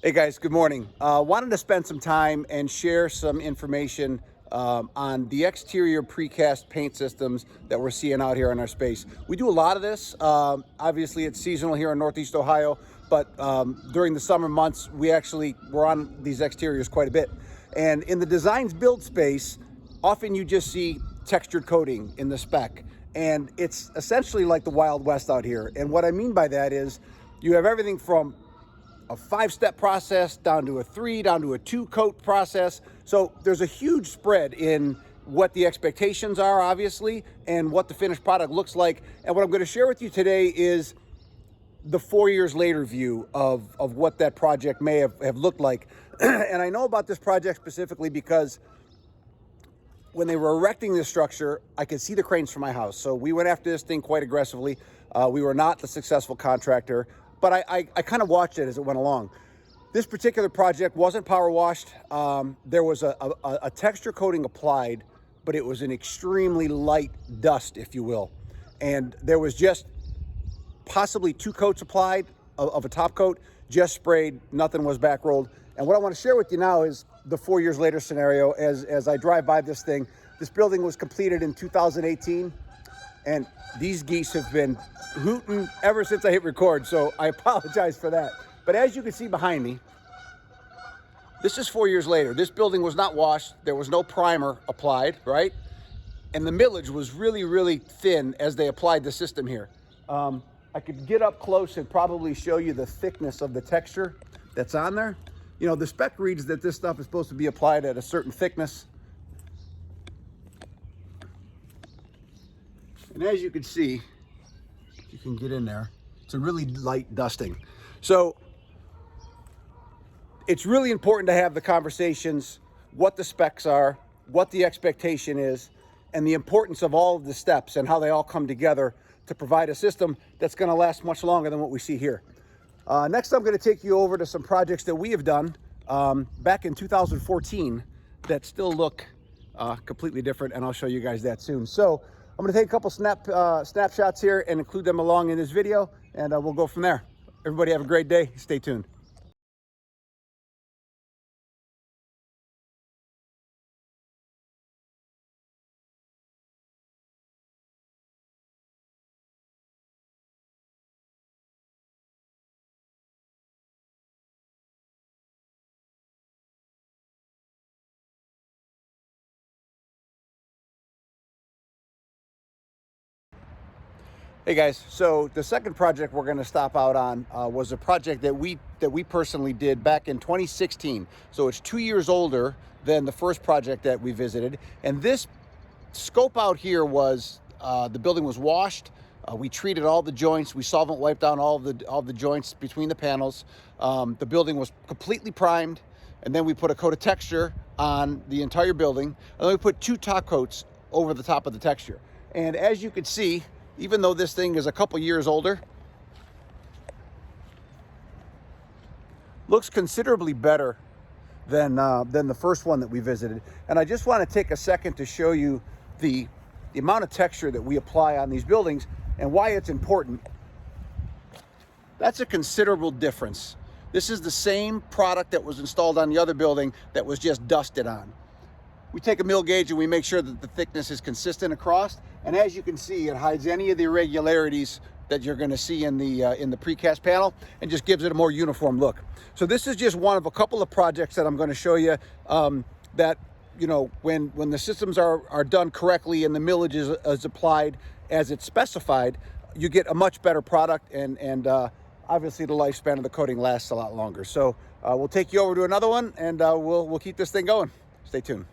Hey guys, good morning. Wanted to spend some time and share some information on the exterior precast paint systems that we're seeing out here in our space. We do a lot of this. Obviously, it's seasonal here in Northeast Ohio, but during the summer months, we're on these exteriors quite a bit. And in the designs build space, often you just see textured coating in the spec. And it's essentially like the Wild West out here. And what I mean by that is you have everything from a 5-step process down to a 3, down to a 2-coat process. So there's a huge spread in what the expectations are, obviously, and what the finished product looks like. And what I'm going to share with you today is the 4 years later view of what that project may have looked like. And I know about this project specifically because when they were erecting this structure, I could see the cranes from my house. So we went after this thing quite aggressively. We were not the successful contractor, but I kind of watched it as it went along. This particular project wasn't power washed. There was a texture coating applied, but it was an extremely light dust, if you will. And there was just possibly 2 coats applied of a top coat, just sprayed, nothing was back rolled. And what I want to share with you now is the 4 years later scenario. As I drive by this thing, this building was completed in 2018, and these geese have been hooting ever since I hit record, so I apologize for that. But as you can see behind me, this is 4 years later. This building was not washed. There was no primer applied, right? And the millage was really, really thin as they applied the system here. I could get up close and probably show you the thickness of the texture that's on there. You know, the spec reads that this stuff is supposed to be applied at a certain thickness. And as you can see, you can get in there, it's a really light dusting. So it's really important to have the conversations, what the specs are, what the expectation is, and the importance of all of the steps and how they all come together to provide a system that's going to last much longer than what we see here. Next, I'm going to take you over to some projects that we have done back in 2014 that still look completely different, and I'll show you guys that soon. So I'm going to take a couple snapshots here and include them along in this video, and we'll go from there. Everybody have a great day. Stay tuned. Hey guys, so the second project we're going to stop out on was a project that we personally did back in 2016. So it's 2 years older than the first project that we visited. And this scope out here was the building was washed. We treated all the joints. We solvent wiped down all the joints between the panels. The building was completely primed, and then we put a coat of texture on the entire building. And then we put 2 top coats over the top of the texture. And as you can see, even though this thing is a couple years older, looks considerably better than the first one that we visited. And I just want to take a second to show you the amount of texture that we apply on these buildings and why it's important. That's a considerable difference. This is the same product that was installed on the other building that was just dusted on. We take a mill gauge and we make sure that the thickness is consistent across. And as you can see, it hides any of the irregularities that you're going to see in the precast panel and just gives it a more uniform look. So this is just one of a couple of projects that I'm going to show you that, you know, when the systems are done correctly and the millage is applied as it's specified, you get a much better product, and obviously the lifespan of the coating lasts a lot longer. So we'll take you over to another one, and we'll keep this thing going. Stay tuned.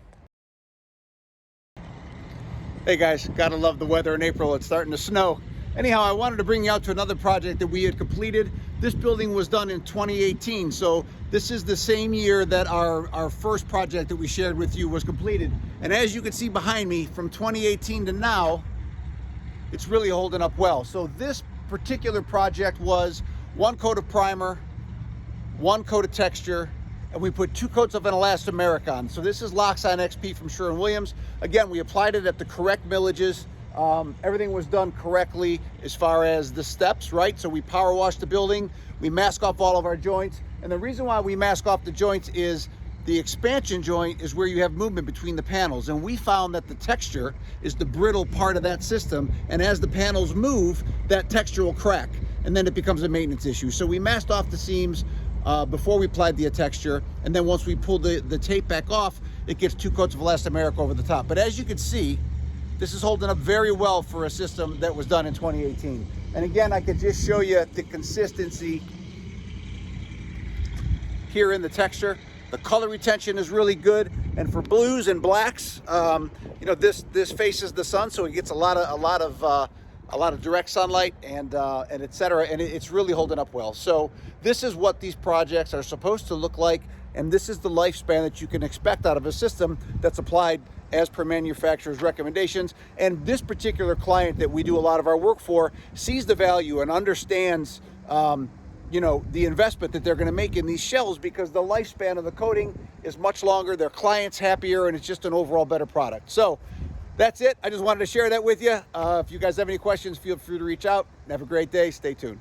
Hey guys, gotta love the weather in April. It's starting to snow. Anyhow, I wanted to bring you out to another project that we had completed. This building was done in 2018, so this is the same year that our first project that we shared with you was completed. And as you can see behind me, from 2018 to now, it's really holding up well. So this particular project was 1 coat of primer, 1 coat of texture, and we put 2 coats of an elastomeric on. So this is Loxon XP from Sherwin-Williams. Again, we applied it at the correct millages. Everything was done correctly as far as the steps, right? So we power washed the building, we mask off all of our joints, And the reason why we mask off the joints is the expansion joint is where you have movement between the panels, and we found that the texture is the brittle part of that system, and as the panels move, that texture will crack, and then it becomes a maintenance issue. So we masked off the seams before we applied the texture, and then once we pull the tape back off, it gets 2 coats of elastomeric over the top. But as you can see, this is holding up very well for a system that was done in 2018. And again, I could just show you the consistency here in the texture. The color retention is really good, and for blues and blacks, you know, this faces the sun, so it gets a lot of direct sunlight and etc. And it's really holding up well. So this is what these projects are supposed to look like, and this is the lifespan that you can expect out of a system that's applied as per manufacturer's recommendations. And this particular client that we do a lot of our work for sees the value and understands you know, the investment that they're going to make in these shells, because the lifespan of the coating is much longer, their client's happier, and it's just an overall better product. So that's it. I just wanted to share that with you. If you guys have any questions, feel free to reach out. Have a great day. Stay tuned.